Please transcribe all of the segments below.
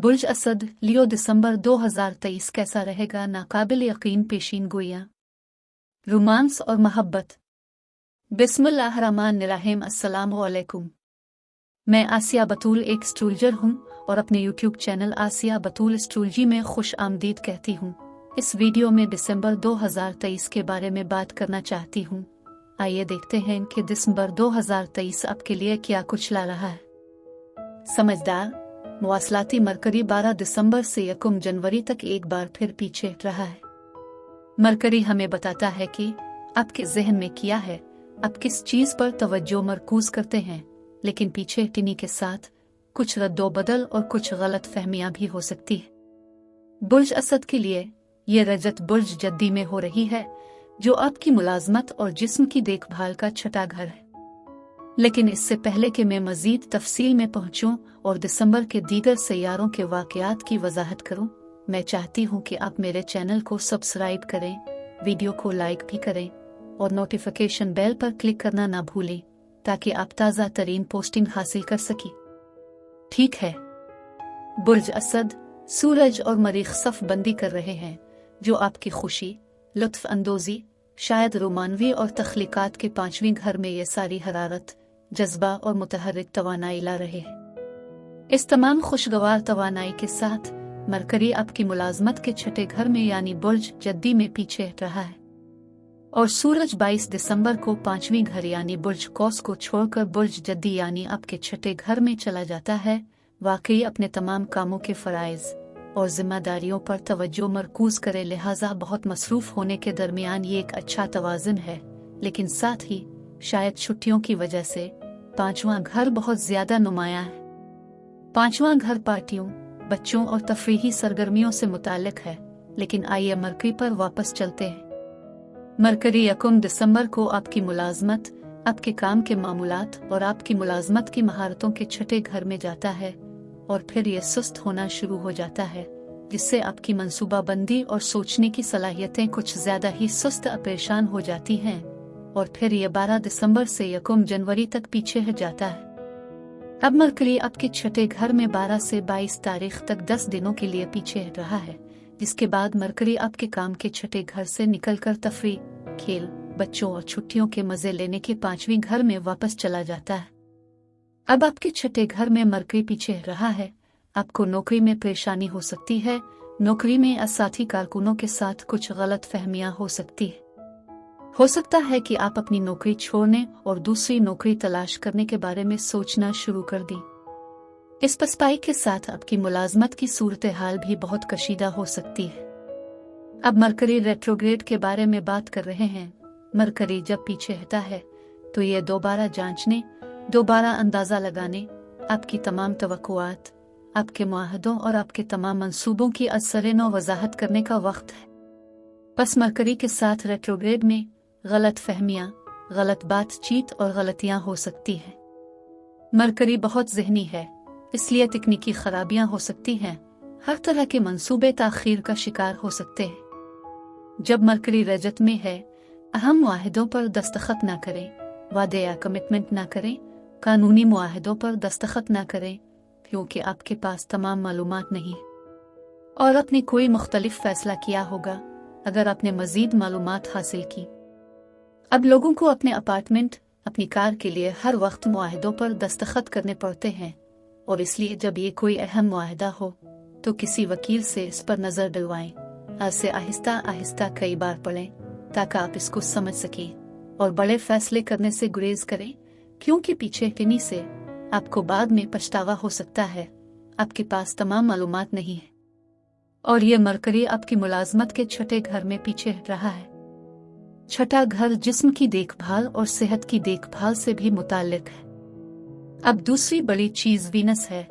बुर्ज असद लियो दिसंबर 2023 कैसा रहेगा? नाकाबिल यकीन पेशीन गोइयां, रोमांस और मोहब्बत। बिस्मिल्लाहिर्रहमानिर्रहीम। अस्सलामु अलैकुम। मैं आसिया बतूल एक एस्ट्रोलॉजर हूँ और अपने यूट्यूब चैनल आसिया बतूल एस्ट्रोलॉजी में खुश आमदीद कहती हूँ। इस वीडियो में दिसंबर 2023 के बारे में बात करना चाहती हूँ। आइए देखते हैं कि दिसंबर 2023 आपके लिए क्या कुछ ला रहा है। समझदार मवासलाती मरकरी 12 दिसंबर से 1 जनवरी तक एक बार फिर पीछे हट रहा है। मरकरी हमें बताता है कि आपके जहन में क्या है, आप किस चीज पर तवज्जो मरकूज करते हैं, लेकिन पीछे हटने के साथ कुछ रद्दोबदल और कुछ गलत फहमियां भी हो सकती है। बुर्ज असद के लिए ये रजत बुर्ज जद्दी में हो रही है, जो आपकी मुलाजमत और जिस्म की देखभाल का छठा घर है। लेकिन इससे पहले कि मैं मजीद तफसील में पहुंचूं और दिसंबर के दीगर सैयारों के वाकयात की वजाहत करूं, मैं चाहती हूं कि आप मेरे चैनल को सब्सक्राइब करें, वीडियो को लाइक भी करें और नोटिफिकेशन बेल पर क्लिक करना ना भूलें ताकि आप ताज़ा तरीन पोस्टिंग हासिल कर सकें। ठीक है। बुर्ज असद सूरज और मरीख सफ बंदी कर रहे हैं, जो आपकी खुशी, लुत्फ अंदोजी, शायद रोमानवी और तख्लीकात के 5वें घर में ये सारी हरारत, जज्बा और मुतहर्रिक तवानाई ला रहे हैं। इस तमाम खुशगवार तवानाई के साथ मरकरी आपकी मुलाजमत के छठे घर में यानी बुर्ज जद्दी में पीछे हट रहा है और सूरज 22 दिसंबर को 5वें घर यानी बुर्ज कौस को छोड़कर बुर्ज जद्दी यानी आपके छठे घर में चला जाता है। वाकई अपने तमाम कामों के फराइज और जिम्मेदारियों पर तवज्जो मरकूज करे, लिहाजा बहुत मसरूफ होने के दरमियान ये एक अच्छा तवाज़ुन है। लेकिन साथ ही शायद छुट्टियों की वजह से 5वां घर बहुत ज्यादा नुमाया है। 5वां घर पार्टियों, बच्चों और तफरीही सरगर्मियों से मुताल्लिक है। लेकिन आइए मरकरी पर वापस चलते हैं। मरकरी 1 दिसंबर को आपकी मुलाजमत, आपके काम के मामूलात और आपकी मुलाजमत की महारतों के छठे घर में जाता है और फिर यह सुस्त होना शुरू हो जाता है, जिससे आपकी मंसूबाबंदी और सोचने की सलाहियतें कुछ ज्यादा ही सुस्त परेशान हो जाती हैं और फिर यह 12 दिसंबर से 1 जनवरी तक पीछे हट जाता है। अब मरकरी आपके छठे घर में 12 से 22 तारीख तक 10 दिनों के लिए पीछे हट रहा है, जिसके बाद मरकरी आपके काम के छठे घर से निकलकर तफरी, खेल, बच्चों और छुट्टियों के मजे लेने के 5वें घर में वापस चला जाता है। अब आपके छठे घर में मरकरी पीछे हट रहा है। आपको नौकरी में परेशानी हो सकती है। नौकरी में साथी कारकुनों के साथ कुछ गलत फहमियां हो सकती है। हो सकता है कि आप अपनी नौकरी छोड़ने और दूसरी नौकरी तलाश करने के बारे में सोचना शुरू कर दी। इस पसपाई के साथ आपकी मुलाजमत की सूरत हाल भी बहुत कशीदा हो सकती है। अब मरकरी रेट्रोग्रेड के बारे में बात कर रहे हैं। मरकरी जब पीछे हटता है तो ये दोबारा जांचने, दोबारा अंदाजा लगाने, आपकी तमाम तवक्कुआत, आपके मुआहदों और आपके तमाम मंसूबों की असर-ए-नौ वजाहत करने का वक्त है। बस मरकरी के साथ रेट्रोग्रेड में गलत फहमियां, गलत बातचीत और गलतियां हो सकती हैं। मरकरी बहुत ज़हनी है, इसलिए तकनीकी खराबियां हो सकती हैं। हर तरह के मंसूबे ताख़ीर का शिकार हो सकते हैं। जब मरकरी रजत में है, अहम मुआहदों पर दस्तखत ना करें, वादे या कमिटमेंट ना करें, कानूनी मुआहदों पर दस्तखत ना करें, क्योंकि आपके पास तमाम मालूमात नहीं और आपने कोई मुख्तलिफ फैसला किया होगा अगर आपने मजीद मालूमात हासिल की। अब लोगों को अपने अपार्टमेंट, अपनी कार के लिए हर वक्त मुआहदों पर दस्तखत करने पड़ते हैं और इसलिए जब ये कोई अहम मुआहदा हो तो किसी वकील से इस पर नजर डलवाएं। ऐसे आहिस्ता आहिस्ता कई बार पढ़ें ताकि आप इसको समझ सकें और बड़े फैसले करने से गुरेज करें, क्योंकि पीछे हटने से आपको बाद में पछतावा हो सकता है। आपके पास तमाम मालूमात नहीं है और ये मरकरी आपकी मुलाजमत के छठे घर में पीछे हट रहा है। छठा घर जिस्म की देखभाल और सेहत की देखभाल से भी मुताल्लिक है। अब दूसरी बड़ी चीज वीनस है।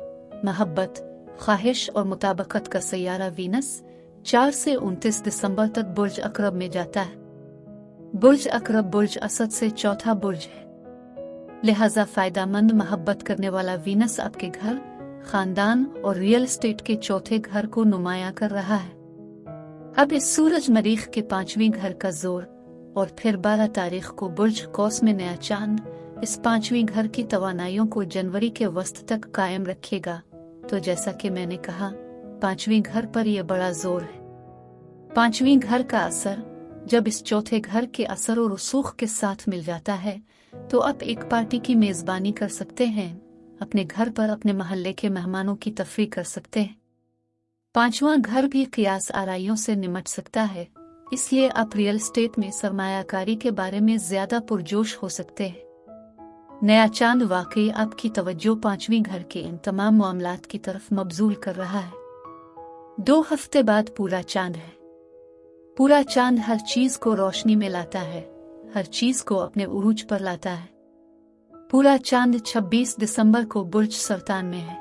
मोहब्बत, ख्वाहिश और मुताबकत का सैयारा वीनस 4 से 29 दिसंबर तक बुर्ज अकरब में जाता है। बुर्ज अकरब बुर्ज असद से चौथा बुर्ज है, लिहाजा फायदामंद मोहब्बत करने वाला वीनस आपके घर, खानदान और रियल एस्टेट के चौथे घर को नुमाया कर रहा है। अब इस सूरज मरीख के 5वें घर का जोर और फिर 12 तारीख को बुर्ज कौस में नया चांद इस 5वें घर की तवानाइयों को जनवरी के वस्त तक कायम रखेगा। तो जैसा कि मैंने कहा, पांचवें घर पर यह बड़ा जोर है। पांचवें घर का असर जब इस चौथे घर के असर और रसूख के साथ मिल जाता है तो आप एक पार्टी की मेजबानी कर सकते हैं, अपने घर पर अपने मोहल्ले के मेहमानों की तफरीह कर सकते हैं। पांचवां घर भी कियास आराइयों से निमट सकता है, इसलिए आप रियल एस्टेट में सरमायाकारी के बारे में ज्यादा पुरजोश हो सकते हैं। नया चांद वाकई आपकी तवज्जो पांचवीं घर के इन तमाम मामलात की तरफ मबजूल कर रहा है। 2 हफ्ते बाद पूरा चांद है। पूरा चांद हर चीज को रोशनी में लाता है, हर चीज को अपने उरूज पर लाता है। पूरा चांद 26 दिसंबर को बुर्ज सरतान में है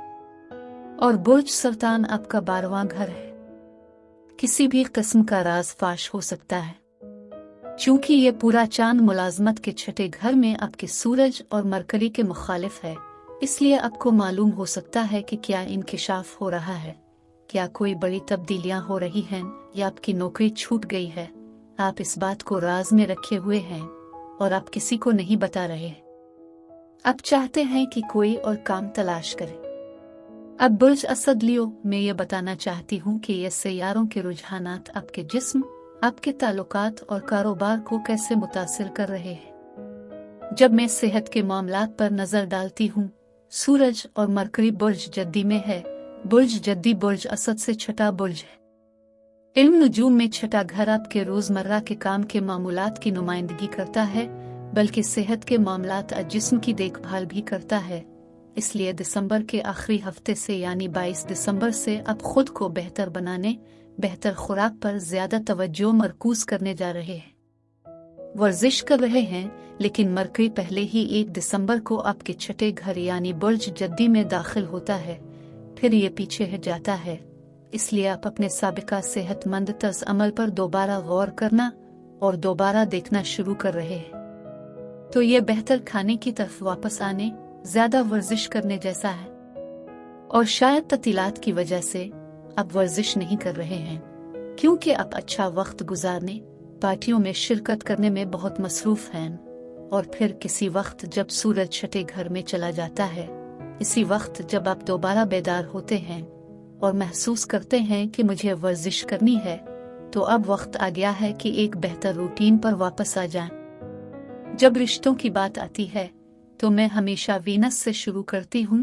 और बुर्ज सरतान आपका 12वां घर है। किसी भी किस्म का राज फाश हो सकता है। चूंकि ये पूरा चांद मुलाजमत के छठे घर में आपके सूरज और मरकरी के मुखालिफ है, इसलिए आपको मालूम हो सकता है कि क्या इंकिशाफ हो रहा है, क्या कोई बड़ी तब्दीलियां हो रही हैं या आपकी नौकरी छूट गई है। आप इस बात को राज में रखे हुए हैं और आप किसी को नहीं बता रहे। आप चाहते हैं कि कोई और काम तलाश करे। अब बुर्ज असद लियो मैं ये बताना चाहती हूँ कि ये सैयारों के रुझानात आपके जिस्म, आपके ताल्लुकात और कारोबार को कैसे मुतासिर कर रहे हैं। जब मैं सेहत के मामलात पर नजर डालती हूँ, सूरज और मरकरी बुर्ज जद्दी में है। बुर्ज जद्दी बुर्ज असद से छठा बुर्ज है। इल्म नुजूम में छठा घर आपके रोजमर्रा के काम के मामूलात की नुमाइंदगी करता है, बल्कि सेहत के मामलात और जिस्म की देखभाल भी करता है। इसलिए दिसंबर के आखिरी हफ्ते से यानी 22 दिसंबर से आप खुद को बेहतर बनाने, बेहतर खुराक पर ज्यादा तवज्जो मरकूज करने जा रहे हैं। वर्जिश कर रहे हैं, लेकिन मरकरी पहले ही 1 दिसंबर को आपके छठे घर यानी बुर्ज जद्दी में दाखिल होता है, फिर ये पीछे हट जाता है। इसलिए आप अपने साबिका सेहतमंद तर्ज अमल पर दोबारा गौर करना और दोबारा देखना शुरू कर रहे हैं। तो ये बेहतर खाने की तरफ वापस आने, ज्यादा वर्जिश करने जैसा है। और शायद ततीलात की वजह से आप वर्जिश नहीं कर रहे हैं, क्योंकि आप अच्छा वक्त गुजारने, पार्टियों में शिरकत करने में बहुत मसरूफ हैं। और फिर किसी वक्त जब सूरज छठे घर में चला जाता है, इसी वक्त जब आप दोबारा बेदार होते हैं और महसूस करते हैं कि मुझे वर्जिश करनी है, तो अब वक्त आ गया है कि एक बेहतर रूटीन पर वापस आ जाएं। जब रिश्तों की बात आती है तो मैं हमेशा वीनस से शुरू करती हूँ।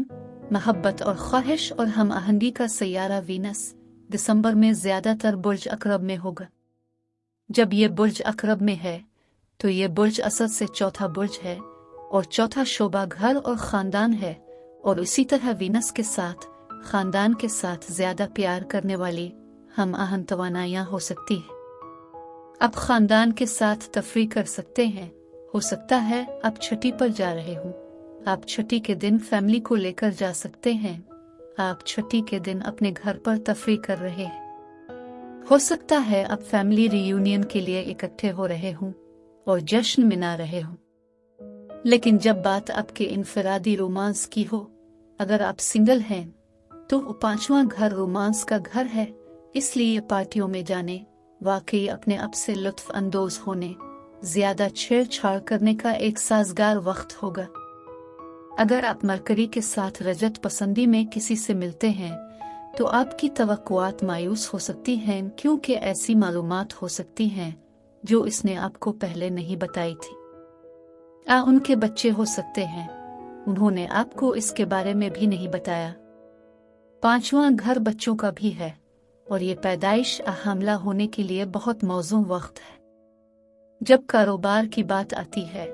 मोहब्बत और ख्वाहिश और हम आहंगी का सैयारा वीनस दिसंबर में ज्यादातर बुर्ज अकरब में होगा। जब ये बुर्ज अकरब में है तो ये बुर्ज असद से चौथा बुर्ज है और चौथा शोबा घर और खानदान है, और इसी तरह वीनस के साथ खानदान के साथ ज्यादा प्यार करने वाली हम आहन तवानायां हो सकती है। आप खानदान के साथ तफरीह कर सकते हैं। हो सकता है आप छठी पर जा रहे हो, आप छठी के दिन फैमिली को लेकर जा सकते हैं। आप छठी के दिन अपने घर पर तफरीह कर रहे हैं। हो सकता है आप फैमिली रियूनियन के लिए इकट्ठे हो रहे हों और जश्न मना रहे हों। लेकिन जब बात आपके इनफरादी रोमांस की हो, अगर आप सिंगल हैं तो 5वां घर रोमांस का घर है। इसलिए पार्टियों में जाने, वाकई अपने आप से लुत्फ अंदोज होने, ज्यादा छेड़छाड़ करने का एक साजगार वक्त होगा। अगर आप मरकरी के साथ रजत पसंदी में किसी से मिलते हैं तो आपकी तवक्कुआत मायूस हो सकती हैं, क्योंकि ऐसी मालूमात हो सकती हैं जो इसने आपको पहले नहीं बताई थी। उनके बच्चे हो सकते हैं, उन्होंने आपको इसके बारे में भी नहीं बताया। 5वां घर बच्चों का भी है और ये पैदाइश हमला होने के लिए बहुत मौजूद वक्त है। जब कारोबार की बात आती है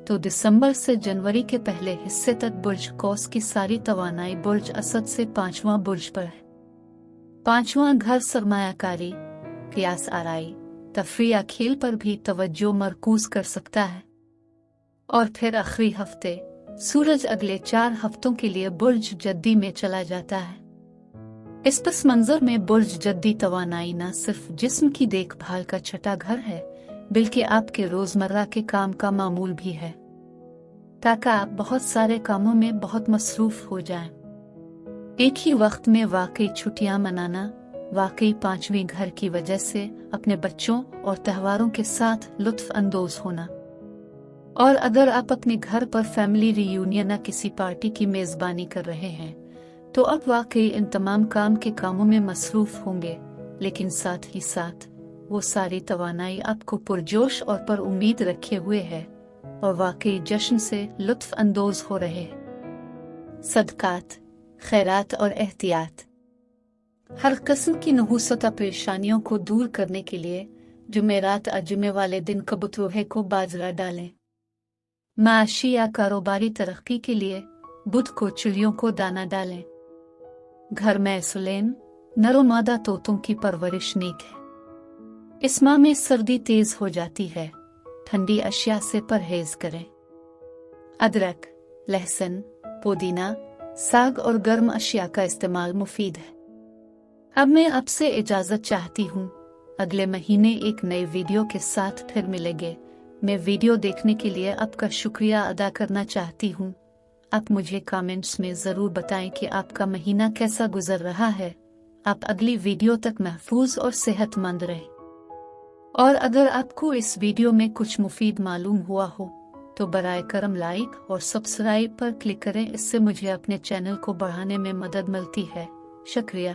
तो दिसंबर से जनवरी के पहले हिस्से तक बुर्ज कौस की सारी तवानाई बुर्ज असद से 5वां बुर्ज पर है। 5वां घर सरमायाकारी, कियास आराई, तफरीह खेल पर भी तवज्जो मरकूज कर सकता है। और फिर आखिरी हफ्ते सूरज अगले 4 हफ्तों के लिए बुर्ज जद्दी में चला जाता है। इस पस मंजर में बुर्ज जद्दी तवानाई न सिर्फ जिस्म की देखभाल का छठा घर है, बल्कि आपके रोजमर्रा के काम का मामूल भी है, ताकि आप बहुत सारे कामों में बहुत मसरूफ हो जाएं। एक ही वक्त में वाकई छुट्टियां मनाना, वाकई 5वें घर की वजह से अपने बच्चों और त्योहारों के साथ लुत्फ अंदोज होना। और अगर आप अपने घर पर फैमिली रियूनियन या किसी पार्टी की मेजबानी कर रहे हैं तो अब वाकई इन तमाम काम के कामों में मसरूफ होंगे, लेकिन साथ ही साथ वो सारी तवानाई आपको पुरजोश और पर उम्मीद रखे हुए है और वाकई जश्न से लुत्फ अंदोज हो रहे। सदकात, खैरात और एहतियात। हर किस्म की नहुसत परेशानियों को दूर करने के लिए जुमेरात और जुमे वाले दिन कबूतरोहे को बाजरा डालें। माशी या कारोबारी तरक्की के लिए बुध को चिड़ियों को दाना डालें। घर में सुलेन, नरोमादा तोतों की परवरिश नेक है। इस माह में सर्दी तेज हो जाती है, ठंडी अशिया से परहेज करें। अदरक, लहसुन, पुदीना, साग और गर्म अशिया का इस्तेमाल मुफीद है। अब मैं आपसे इजाजत चाहती हूँ। अगले महीने एक नए वीडियो के साथ फिर मिलेंगे। मैं वीडियो देखने के लिए आपका शुक्रिया अदा करना चाहती हूँ। आप मुझे कमेंट्स में ज़रूर बताएं कि आपका महीना कैसा गुजर रहा है। आप अगली वीडियो तक महफूज और सेहतमंद रहें। और अगर आपको इस वीडियो में कुछ मुफीद मालूम हुआ हो तो बराए करम लाइक और सब्सक्राइब पर क्लिक करें। इससे मुझे अपने चैनल को बढ़ाने में मदद मिलती है। शुक्रिया।